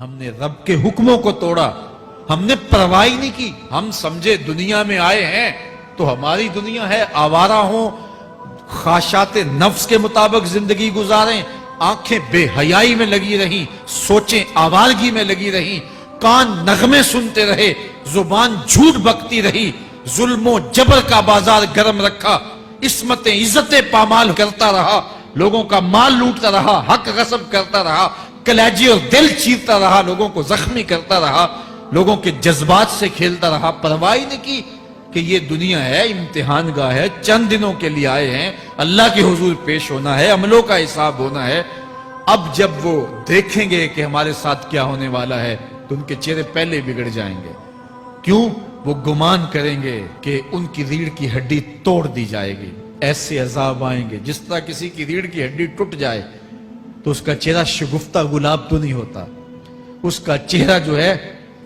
ہم نے رب کے حکموں کو توڑا، ہم نے پرواہ ہی نہیں کی. ہم سمجھے دنیا میں آئے ہیں تو ہماری دنیا ہے، آوارہ ہوں، خواہشات نفس کے مطابق زندگی گزاریں، آنکھیں بے حیائی میں لگی رہیں، سوچیں آوارگی میں لگی رہیں، کان نغمے سنتے رہے، زبان جھوٹ بکتی رہی، ظلم و جبر کا بازار گرم رکھا، عصمتیں عزتیں پامال کرتا رہا، لوگوں کا مال لوٹتا رہا، حق غصب کرتا رہا، کلیجے اور دل چیرتا رہا، لوگوں کو زخمی کرتا رہا، لوگوں کے جذبات سے کھیلتا رہا. پرواہ نہیں کی کہ یہ دنیا ہے، امتحان گاہ ہے، چند دنوں کے لیے آئے ہیں، اللہ کے حضور پیش ہونا ہے، عملوں کا حساب ہونا ہے. اب جب وہ دیکھیں گے کہ ہمارے ساتھ کیا ہونے والا ہے تو ان کے چہرے پہلے بگڑ جائیں گے. کیوں؟ وہ گمان کریں گے کہ ان کی ریڑھ کی ہڈی توڑ دی جائے گی. ایسے عذاب آئیں گے جس طرح کسی کی ریڑھ کی ہڈی ٹوٹ جائے تو اس کا چہرہ شگفتہ گلاب تو نہیں ہوتا، اس کا چہرہ جو ہے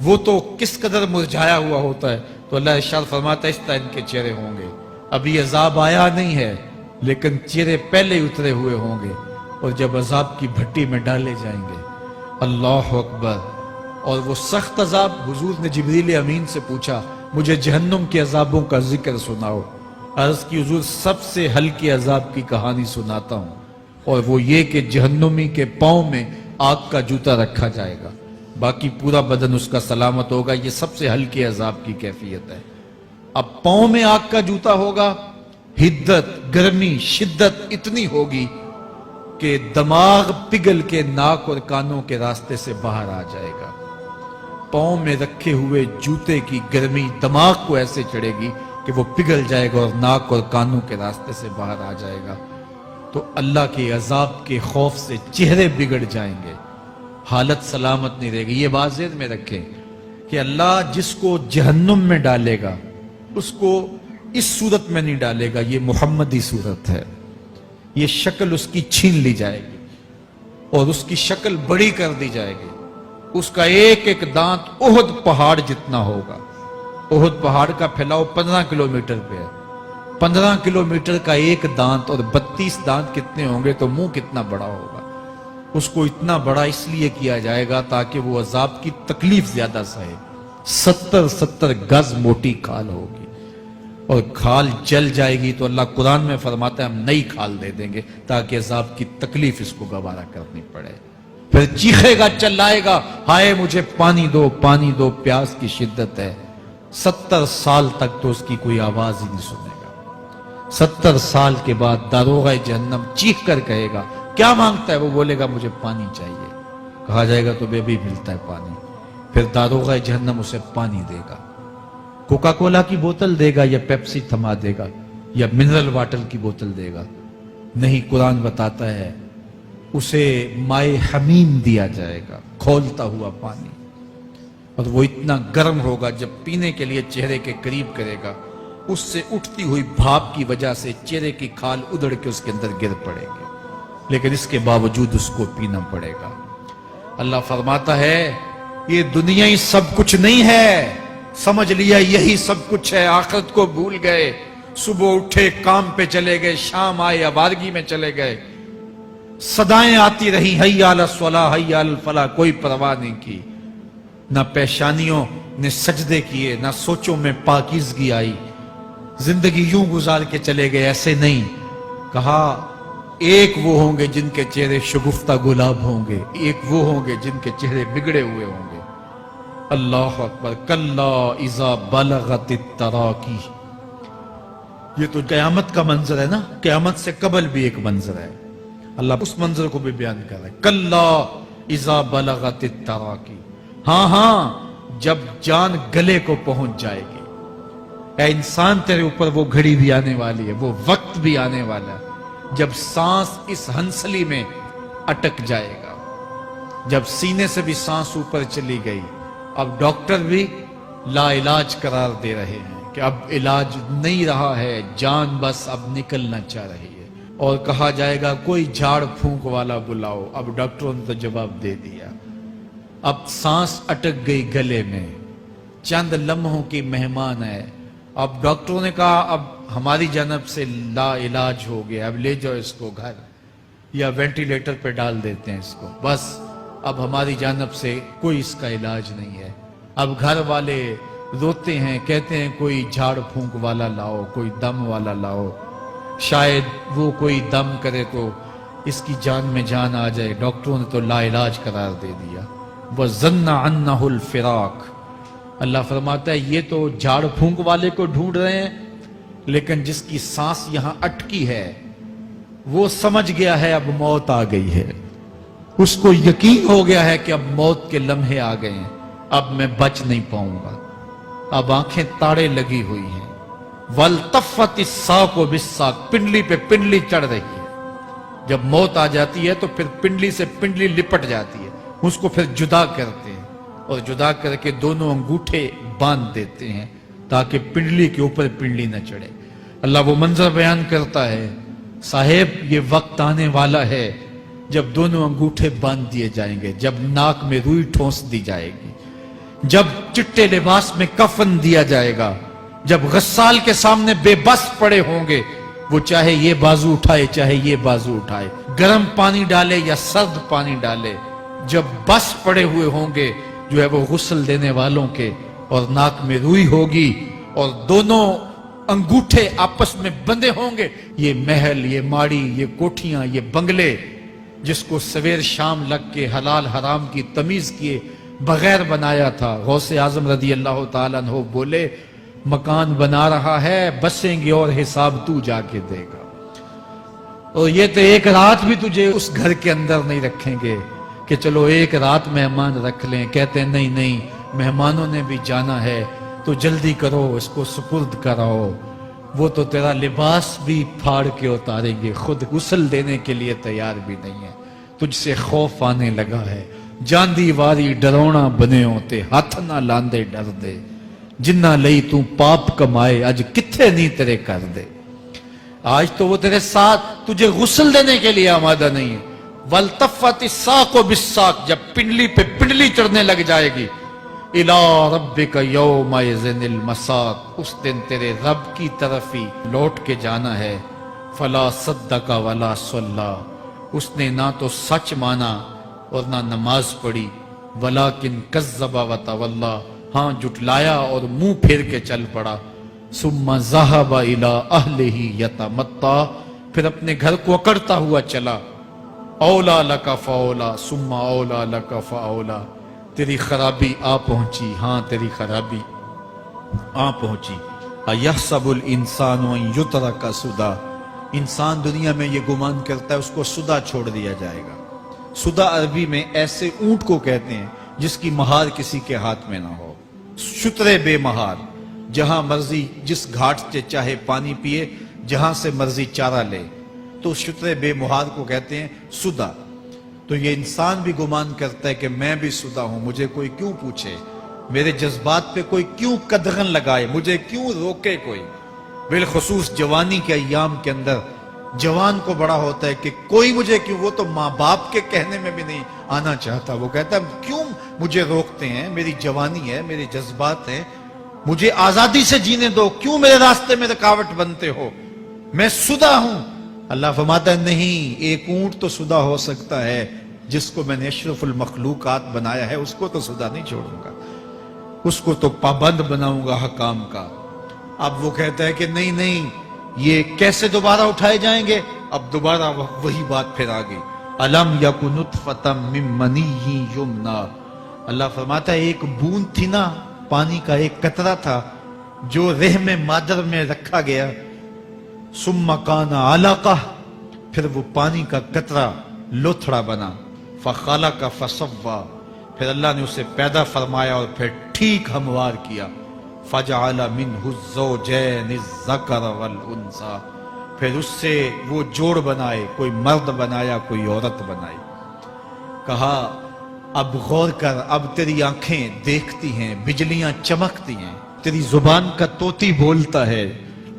وہ تو کس قدر مرجھایا ہوا ہوتا ہے. تو اللہ ارشاد فرماتا ہے اس طرح ان کے چہرے ہوں گے. ابھی عذاب آیا نہیں ہے لیکن چہرے پہلے اترے ہوئے ہوں گے، اور جب عذاب کی بھٹی میں ڈالے جائیں گے، اللہ اکبر. اور وہ سخت عذاب، حضور نے جبریل امین سے پوچھا مجھے جہنم کے عذابوں کا ذکر سناؤ. عرض کی حضور سب سے ہلکی عذاب کی کہانی سناتا ہوں، اور وہ یہ کہ جہنمی کے پاؤں میں آگ کا جوتا رکھا جائے گا، باقی پورا بدن اس کا سلامت ہوگا. یہ سب سے ہلکی عذاب کی کیفیت ہے. اب پاؤں میں آگ کا جوتا ہوگا، حدت، گرمی، شدت اتنی ہوگی کہ دماغ پگھل کے ناک اور کانوں کے راستے سے باہر آ جائے گا. پاؤں میں رکھے ہوئے جوتے کی گرمی دماغ کو ایسے چڑھے گی کہ وہ پگھل جائے گا اور ناک اور کانوں کے راستے سے باہر آ جائے گا. تو اللہ کے عذاب کے خوف سے چہرے بگڑ جائیں گے، حالت سلامت نہیں رہے گی. یہ بات ذہن میں رکھیں کہ اللہ جس کو جہنم میں ڈالے گا اس کو اس صورت میں نہیں ڈالے گا. یہ محمدی صورت ہے، یہ شکل اس کی چھین لی جائے گی اور اس کی شکل بڑی کر دی جائے گی. اس کا ایک ایک دانت احد پہاڑ جتنا ہوگا. احد پہاڑ کا پھیلاؤ 15 کلومیٹر پہ ہے. 15 کلومیٹر کا ایک دانت اور 32 دانت کتنے ہوں گے تو منہ کتنا بڑا ہوگا. اس کو اتنا بڑا اس لیے کیا جائے گا تاکہ وہ عذاب کی تکلیف زیادہ سہے. 70 گز موٹی کھال ہوگی اور کھال جل جائے گی تو اللہ قرآن میں فرماتا ہے ہم نئی کھال دے دیں گے تاکہ عذاب کی تکلیف اس کو گوارا کرنی پڑے. پھر چیخے گا، چلائے گا، ہائے مجھے پانی دو، پانی دو، پیاس کی شدت ہے. 70 سال تک تو اس کی کوئی آواز ہی نہیں سنے گا. 70 سال کے بعد داروغہ جہنم چیخ کر کہے گا کیا مانگتا ہے؟ وہ بولے گا مجھے پانی چاہیے. کہا جائے گا تو بے بھی ملتا ہے پانی. پھر داروغہ جہنم اسے پانی دے گا. کوکا کولا کی بوتل دے گا یا پیپسی تھما دے گا یا منرل واٹر کی بوتل دے گا؟ نہیں، قرآن بتاتا ہے اسے مائے حمیم دیا جائے گا، کھولتا ہوا پانی. اور وہ اتنا گرم ہوگا جب پینے کے لیے چہرے کے قریب کرے گا اس سے اٹھتی ہوئی بھاپ کی وجہ سے چہرے کی کھال ادھڑ کے اس کے اندر گر پڑے گی، لیکن اس کے باوجود اس کو پینا پڑے گا. اللہ فرماتا ہے یہ دنیا ہی سب کچھ نہیں ہے، سمجھ لیا یہی سب کچھ ہے، آخرت کو بھول گئے. صبح اٹھے کام پہ چلے گئے، شام آئے آوارگی میں چلے گئے، صدائیں آتی رہی حی علی الصلاۃ حی علی الفلاح، کوئی پرواہ نہیں کی. نہ پیشانیوں نے سجدے کیے، نہ سوچوں میں پاکیزگی آئی. زندگی یوں گزار کے چلے گئے. ایسے نہیں، کہا ایک وہ ہوں گے جن کے چہرے شگفتہ گلاب ہوں گے، ایک وہ ہوں گے جن کے چہرے بگڑے ہوئے ہوں گے. اللہ اکبر. کلا اذا بلغت التراقی. یہ تو قیامت کا منظر ہے نا، قیامت سے قبل بھی ایک منظر ہے. اللہ اس منظر کو بھی بیان کر رہا ہے. کلا اذا بلغت التراقی. ہاں جب جان گلے کو پہنچ جائے گی. اے انسان تیرے اوپر وہ گھڑی بھی آنے والی ہے، وہ وقت بھی آنے والا ہے جب سانس اس ہنسلی میں اٹک جائے گا، جب سینے سے بھی سانس اوپر چلی گئی. اب ڈاکٹر بھی لا علاج قرار دے رہے ہیں کہ اب علاج نہیں رہا ہے، جان بس اب نکلنا چاہ رہی ہے. اور کہا جائے گا کوئی جھاڑ پھونک والا بلاؤ. اب ڈاکٹروں نے تو جواب دے دیا. اب سانس اٹک گئی گلے میں، چند لمحوں کی مہمان ہے. اب ڈاکٹروں نے کہا اب ہماری جانب سے لا علاج ہو گیا، اب لے جاؤ اس کو گھر یا وینٹیلیٹر پہ ڈال دیتے ہیں اس کو. بس اب ہماری جانب سے کوئی اس کا علاج نہیں ہے. اب گھر والے روتے ہیں, کہتے ہیں کوئی جھاڑ پھونک والا لاؤ, کوئی دم والا لاؤ, شاید وہ کوئی دم کرے تو اس کی جان میں جان آ جائے. ڈاکٹروں نے تو لا علاج قرار دے دیا. وَظَنَّ عَنَّهُ الْفِرَاقِ. اللہ فرماتا ہے یہ تو جھاڑ پھونک والے کو ڈھونڈ رہے ہیں, لیکن جس کی سانس یہاں اٹکی ہے وہ سمجھ گیا ہے اب موت آ گئی ہے. اس کو یقین ہو گیا ہے کہ اب موت کے لمحے آ گئے ہیں, اب میں بچ نہیں پاؤں گا. اب آنکھیں تاڑے لگی ہوئی ہیں. وَالْتَفَّتِ السَّاقُ بِالسَّاقِ. پنڈلی پہ پنڈلی چڑھ رہی ہے. جب موت آ جاتی ہے تو پھر پنڈلی سے پنڈلی لپٹ جاتی ہے, اس کو پھر جدا کرتے ہیں اور جدا کر کے دونوں انگوٹھے باندھ دیتے ہیں تاکہ پنڈلی کے اوپر پنڈلی نہ چڑھے. اللہ وہ منظر بیان کرتا ہے, صاحب یہ وقت آنے والا ہے جب دونوں انگوٹھے باندھ دیے جائیں گے, جب ناک میں روئی ٹھونس دی جائے گی, جب چٹے لباس میں کفن دیا جائے گا, جب غسال کے سامنے بے بس پڑے ہوں گے, وہ چاہے یہ بازو اٹھائے چاہے یہ بازو اٹھائے, گرم پانی ڈالے یا سرد پانی ڈالے, جب بس پڑے ہوئے ہوں گے جو ہے وہ غسل دینے والوں کے, اور ناک میں روئی ہوگی اور دونوں انگوٹھے آپس میں بندے ہوں گے. یہ محل, یہ ماڑی, یہ کوٹھیاں, یہ بنگلے جس کو سویر شام لگ کے حلال حرام کی تمیز کیے بغیر بنایا تھا, غوث اعظم رضی اللہ تعالیٰ عنہ بولے مکان بنا رہا ہے, بسیں گے اور حساب تو جا کے دے گا. اور یہ تو ایک رات بھی تجھے اس گھر کے اندر نہیں رکھیں گے کہ چلو ایک رات مہمان رکھ لیں. کہتے ہیں نہیں نہیں, مہمانوں نے بھی جانا ہے تو جلدی کرو, اس کو سپرد کراؤ. وہ تو تیرا لباس بھی پھاڑ کے اتاریں گے, خود غسل دینے کے لیے تیار بھی نہیں ہے. تجھ سے خوف آنے لگا ہے, جاندی واری ڈرونا بنے ہوتے, ہاتھ نہ لاندے ڈر دے, جنہ لئی تو پاپ کمائے اج کتھے نہیں تیرے کر دے. آج تو وہ تیرے ساتھ تجھے غسل دینے کے لیے آمادہ نہیں ہے. وَالْتَفَّتِ السَّاقُ بِالسَّاقِ. جب پنڈلی پہ پنڈلی چڑھنے لگ جائے گی, إِلَىٰ رَبِّكَ يَوْمَئِذٍ الْمَسَاقُ. اس دن تیرے رب کی طرف ہی لوٹ کے جانا ہے. فَلَا صَدَّقَ وَلَا صَلَّىٰ. اس نے نہ تو سچ مانا اور نہ نماز پڑھی. وَلَٰكِنْ كَذَّبَ وَتَوَلَّىٰ. ہاں جھٹلایا اور منہ پھیر کے چل پڑا. ثُمَّ ذَهَبَ إِلَىٰ أَهْلِهِ يَتَمَطَّىٰ. پھر اپنے گھر کو اکڑتا ہوا چلا. اولا لک فاولا ثم اولا لک فاولا. تیری خرابی آ پہنچی, ہاں تیری خرابی آ پہنچی. ایحسب الانسان ان یترک سدی. انسان دنیا میں یہ گمان کرتا ہے اس کو سدا چھوڑ دیا جائے گا. سدا عربی میں ایسے اونٹ کو کہتے ہیں جس کی مہار کسی کے ہاتھ میں نہ ہو. شترے بے مہار, جہاں مرضی جس گھاٹ سے چاہے پانی پیے, جہاں سے مرضی چارہ لے, تو شترے بے مہار کو کہتے ہیں سدا. تو یہ انسان بھی گمان کرتا ہے کہ میں بھی سدا ہوں, مجھے کوئی کیوں پوچھے, میرے جذبات پہ کوئی کیوں قدغن لگائے, مجھے کیوں روکے کوئی. بالخصوص جوانی کے ایام کے اندر جوان کو بڑا ہوتا ہے کہ کوئی مجھے کیوں. وہ تو ماں باپ کے کہنے میں بھی نہیں آنا چاہتا, وہ کہتا ہے کیوں مجھے روکتے ہیں, میری جوانی ہے, میرے جذبات ہیں, مجھے آزادی سے جینے دو, کیوں میرے راستے میں رکاوٹ بنتے ہو, میں سدا ہوں. اللہ فرماتا ہے نہیں, ایک اونٹ تو سدا ہو سکتا ہے جس کو میں نے اشرف المخلوقات بنایا ہے, اس کو تو سدا نہیں چھوڑوں گا, اس کو تو پابند بناؤں گا حکام کا. اب وہ کہتا ہے کہ نہیں نہیں, یہ کیسے دوبارہ اٹھائے جائیں گے. اب دوبارہ وہی بات پھر آ گئی. الم یک نطفۃ من منی یمنی. اللہ فرماتا ہے ایک بوند تھی نا, پانی کا ایک قطرہ تھا جو رحم مادر میں رکھا گیا. ثم کان علقہ. پھر وہ پانی کا قطرہ لوتھڑا بنا. فخلق فسوی. پھر اللہ نے اسے پیدا فرمایا اور پھر ٹھیک ہموار کیا. فجعل منہ الزوجین الذکر والانثی. پھر اس سے وہ جوڑ بنائے, کوئی مرد بنایا کوئی عورت بنائی. کہا اب غور کر, اب تیری آنکھیں دیکھتی ہیں, بجلیاں چمکتی ہیں, تیری زبان کا طوطی بولتا ہے,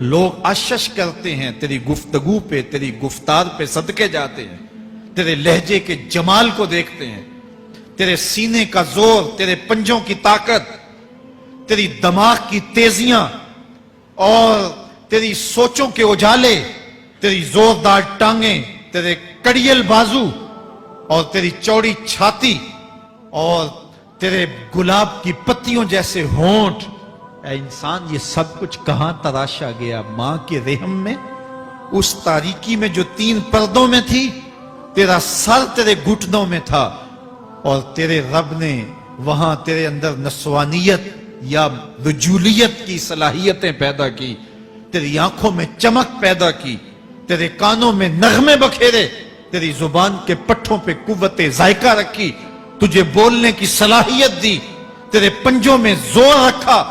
لوگ اشش کرتے ہیں تیری گفتگو پہ, تیری گفتار پہ صدقے جاتے ہیں, تیرے لہجے کے جمال کو دیکھتے ہیں, تیرے سینے کا زور, تیرے پنجوں کی طاقت, تیری دماغ کی تیزیاں اور تیری سوچوں کے اجالے, تیری زوردار ٹانگیں, تیرے کڑیل بازو اور تیری چوڑی چھاتی اور تیرے گلاب کی پتیوں جیسے ہونٹ، اے انسان یہ سب کچھ کہاں تراشا گیا؟ ماں کے رحم میں، اس تاریکی میں جو 3 پردوں میں تھی، تیرا سر تیرے گھٹنوں میں تھا، اور تیرے رب نے وہاں تیرے اندر نسوانیت یا رجولیت کی صلاحیتیں پیدا کی، تیری آنکھوں میں چمک پیدا کی، تیرے کانوں میں نغمے بکھیرے، تیری زبان کے پٹھوں پہ قوت ذائقہ رکھی، تجھے بولنے کی صلاحیت دی، تیرے پنجوں میں زور رکھا۔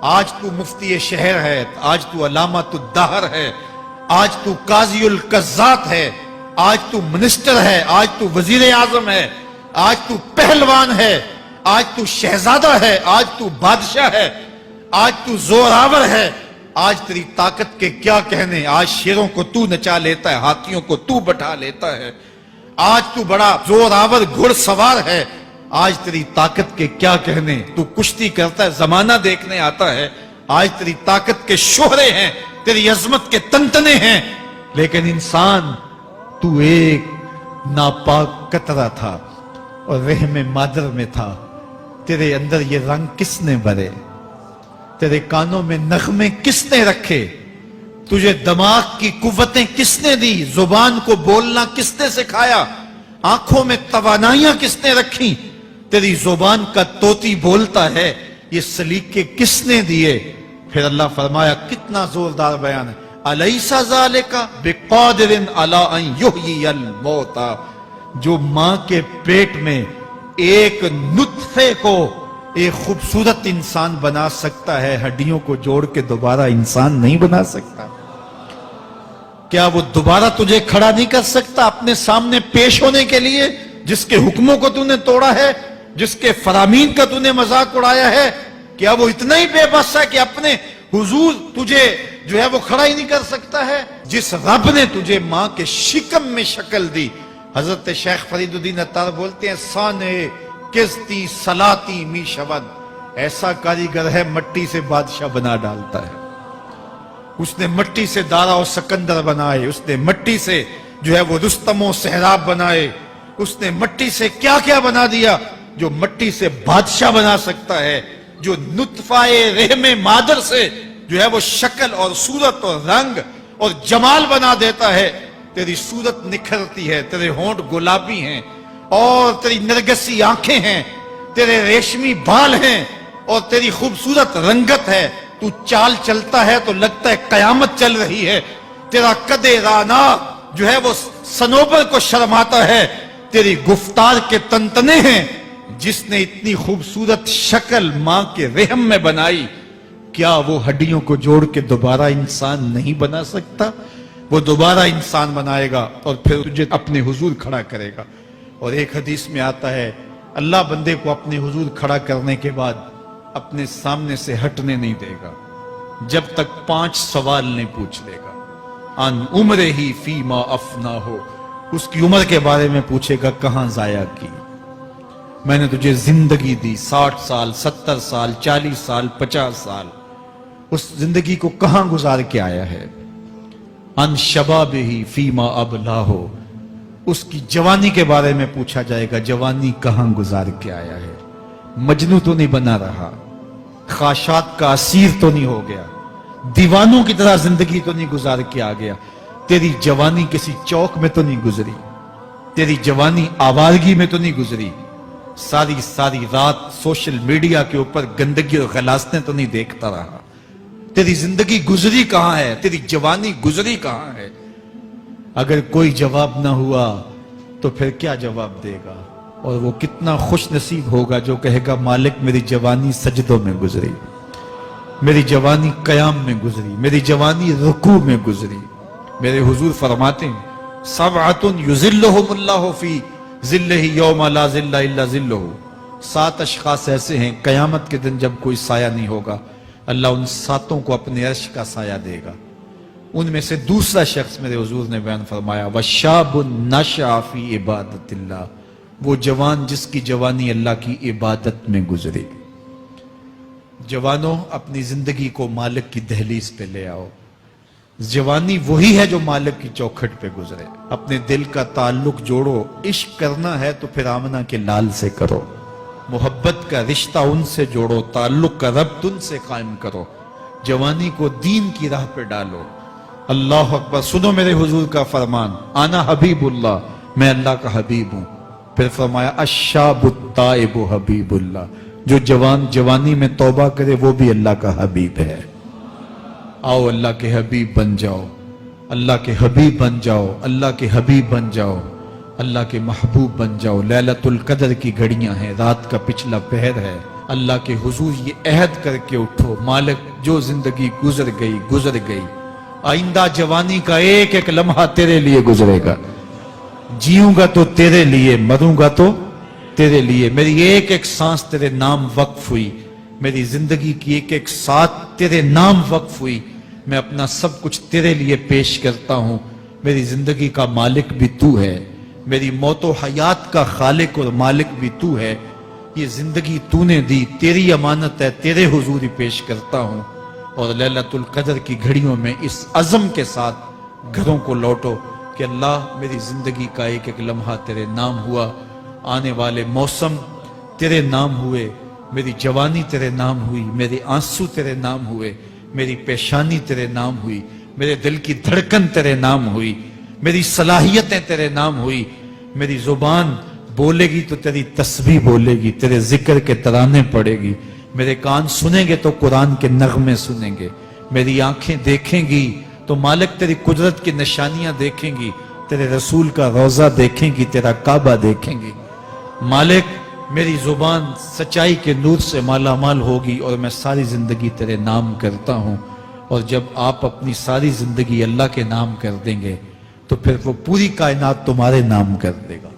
آج تو مفتی شہر ہے، آج تو علامۃ الدہر ہے، آج تو قاضی القضات ہے، آج تو منسٹر ہے، آج تو وزیر اعظم ہے، آج تو پہلوان ہے، آج تو شہزادہ ہے، آج تو بادشاہ ہے، آج تو زوراور ہے، آج تیری طاقت کے کیا کہنے؟ آج شیروں کو تو نچا لیتا ہے، ہاتھیوں کو تو بٹھا لیتا ہے، آج تو بڑا زوراور گھڑ سوار ہے، آج تیری طاقت کے کیا کہنے؟ تو کشتی کرتا ہے، زمانہ دیکھنے آتا ہے، آج تیری طاقت کے شوہرے ہیں، تیری عظمت کے تنتنے ہیں، لیکن انسان تو ایک ناپاک قطرہ تھا اور رحم مادر میں تھا۔ تیرے اندر یہ رنگ کس نے بھرے؟ تیرے کانوں میں نغمے کس نے رکھے؟ تجھے دماغ کی قوتیں کس نے دی؟ زبان کو بولنا کس نے سکھایا؟ آنکھوں میں توانائیاں کس نے رکھی؟ تیری زبان کا طوطی بولتا ہے، یہ سلیقے کس نے دیے؟ پھر اللہ فرمایا، کتنا زوردار بیان ہے، الیس ذالک بقادر علی ان یحیی الموتى، جو ماں کے پیٹ میں ایک نطفے کو ایک خوبصورت انسان بنا سکتا ہے، ہڈیوں کو جوڑ کے دوبارہ انسان نہیں بنا سکتا؟ کیا وہ دوبارہ تجھے کھڑا نہیں کر سکتا اپنے سامنے پیش ہونے کے لیے؟ جس کے حکموں کو تو نے توڑا ہے، جس کے فرامین کا تو نے مذاق اڑایا ہے، کیا وہ اتنا ہی بے بس ہے کہ اپنے حضور تجھے جو ہے وہ کھڑا ہی نہیں کر سکتا ہے؟ جس رب نے تجھے ماں کے شکم میں شکل دی، حضرت شیخ فرید الدین عطار بولتے ہیں، سانے کستی سلاتی می شود، ایسا کاریگر ہے مٹی سے بادشاہ بنا ڈالتا ہے۔ اس نے مٹی سے دارا و سکندر بنائے، اس نے مٹی سے جو ہے وہ رستم و سہراب بنائے، اس نے مٹی سے کیا کیا بنا دیا جو مٹی سے بادشاہ بنا سکتا ہے، جو نطفہ رحم مادر سے جو ہے وہ شکل اور صورت اور رنگ اور جمال بنا دیتا ہے۔ تیری صورت نکھرتی ہے، تیرے ہونٹ گلابی ہیں اور تیری نرگسی آنکھیں ہیں، تیرے ریشمی بال ہیں اور تیری خوبصورت رنگت ہے، تو چال چلتا ہے تو لگتا ہے قیامت چل رہی ہے، تیرا قد رانا جو ہے وہ صنوبر کو شرماتا ہے، تیری گفتار کے تنتنے ہیں۔ جس نے اتنی خوبصورت شکل ماں کے رحم میں بنائی، کیا وہ ہڈیوں کو جوڑ کے دوبارہ انسان نہیں بنا سکتا؟ وہ دوبارہ انسان بنائے گا اور پھر تجھے اپنے حضور کھڑا کرے گا۔ اور ایک حدیث میں آتا ہے، اللہ بندے کو اپنے حضور کھڑا کرنے کے بعد اپنے سامنے سے ہٹنے نہیں دے گا جب تک 5 سوال نہیں پوچھ لے گا۔ ان عمرہ ہی فیما افنا ہو، اس کی عمر کے بارے میں پوچھے گا، کہاں ضائع کی؟ میں نے تجھے زندگی دی، 60 سال 70 سال 40 سال 50 سال، اس زندگی کو کہاں گزار کے آیا ہے؟ ان شباب ہی فیما ابلا ہو، اس کی جوانی کے بارے میں پوچھا جائے گا، جوانی کہاں گزار کے آیا ہے؟ مجنوں تو نہیں بنا رہا، خواہشات کا اسیر تو نہیں ہو گیا، دیوانوں کی طرح زندگی تو نہیں گزار کے آ گیا؟ تیری جوانی کسی چوک میں تو نہیں گزری، تیری جوانی آوارگی میں تو نہیں گزری، ساری رات سوشل میڈیا کے اوپر گندگی اور غلاظتیں تو نہیں دیکھتا رہا؟ تیری زندگی گزری کہاں ہے؟ تیری جوانی گزری کہاں ہے؟ اگر کوئی جواب نہ ہوا تو پھر کیا جواب دے گا؟ اور وہ کتنا خوش نصیب ہوگا جو کہے گا، مالک میری جوانی سجدوں میں گزری، میری جوانی قیام میں گزری، میری جوانی رکوع میں گزری۔ میرے حضور فرماتے ہیں، سبعۃ یظلھم اللہ فی ظلہ یوم لا ظل الا ظلہ، 7 اشخاص ایسے ہیں قیامت کے دن جب کوئی سایہ نہیں ہوگا، اللہ ان 7 کو اپنے عرش کا سایہ دے گا۔ ان میں سے دوسرا شخص میرے حضور نے بیان فرمایا، وشاب نشأ فی عبادت اللہ، وہ جوان جس کی جوانی اللہ کی عبادت میں گزری۔ جوانوں، اپنی زندگی کو مالک کی دہلیز پہ لے آؤ۔ جوانی وہی ہے جو مالک کی چوکھٹ پہ گزرے۔ اپنے دل کا تعلق جوڑو، عشق کرنا ہے تو پھر آمنہ کے لال سے کرو، محبت کا رشتہ ان سے جوڑو، تعلق کا ربط ان سے قائم کرو، جوانی کو دین کی راہ پہ ڈالو۔ اللہ اکبر۔ سنو میرے حضور کا فرمان، آنا حبیب اللہ، میں اللہ کا حبیب ہوں۔ پھر فرمایا الشاب التائب حبیب اللہ، جو جوان جوانی میں توبہ کرے وہ بھی اللہ کا حبیب ہے۔ آؤ اللہ کے حبیب بن جاؤ، اللہ کے حبیب بن جاؤ، اللہ کے حبیب بن جاؤ، اللہ کے محبوب بن جاؤ۔ لیلۃ القدر کی گھڑیاں ہیں، رات کا پچھلا پہر ہے، اللہ کے حضور یہ عہد کر کے اٹھو، مالک جو زندگی گزر گئی، آئندہ جوانی کا ایک ایک لمحہ تیرے لیے گزرے گا، جیوں گا تو تیرے لیے، مروں گا تو تیرے لیے۔ میری ایک ایک سانس تیرے نام وقف ہوئی، میری زندگی کی ایک ایک ساتھ تیرے نام وقف ہوئی، میں اپنا سب کچھ تیرے لیے پیش کرتا ہوں۔ میری زندگی کا مالک بھی تو ہے، میری موت و حیات کا خالق اور مالک بھی تو ہے، یہ زندگی تو نے دی، تیری امانت ہے، تیرے حضور ہی پیش کرتا ہوں۔ اور لیلۃ القدر کی گھڑیوں میں اس عزم کے ساتھ گھروں کو لوٹو کہ اللہ میری زندگی کا ایک ایک لمحہ تیرے نام ہوا، آنے والے موسم تیرے نام ہوئے، میری جوانی تیرے نام ہوئی، میرے آنسو تیرے نام ہوئے، میری پیشانی تیرے نام ہوئی، میرے دل کی دھڑکن تیرے نام ہوئی، میری صلاحیتیں تیرے نام ہوئی، میری زبان بولے گی تو تیری تسبیح بولے گی، تیرے ذکر کے ترانے پڑے گی، میرے کان سنیں گے تو قرآن کے نغمے سنیں گے، میری آنکھیں دیکھیں گی تو مالک تیری قدرت کی نشانیاں دیکھیں گی، تیرے رسول کا روضہ دیکھیں گی، تیرا کعبہ دیکھیں گی۔ مالک میری زبان سچائی کے نور سے مالا مال ہوگی اور میں ساری زندگی تیرے نام کرتا ہوں۔ اور جب آپ اپنی ساری زندگی اللہ کے نام کر دیں گے تو پھر وہ پوری کائنات تمہارے نام کر دے گا۔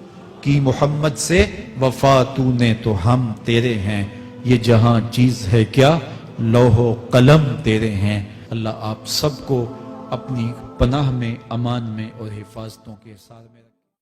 کی محمد سے وفا تو نے تو ہم تیرے ہیں، یہ جہاں چیز ہے کیا لوح و قلم تیرے ہیں۔ اللہ آپ سب کو اپنی پناہ میں، امان میں اور حفاظتوں کے ساتھ میں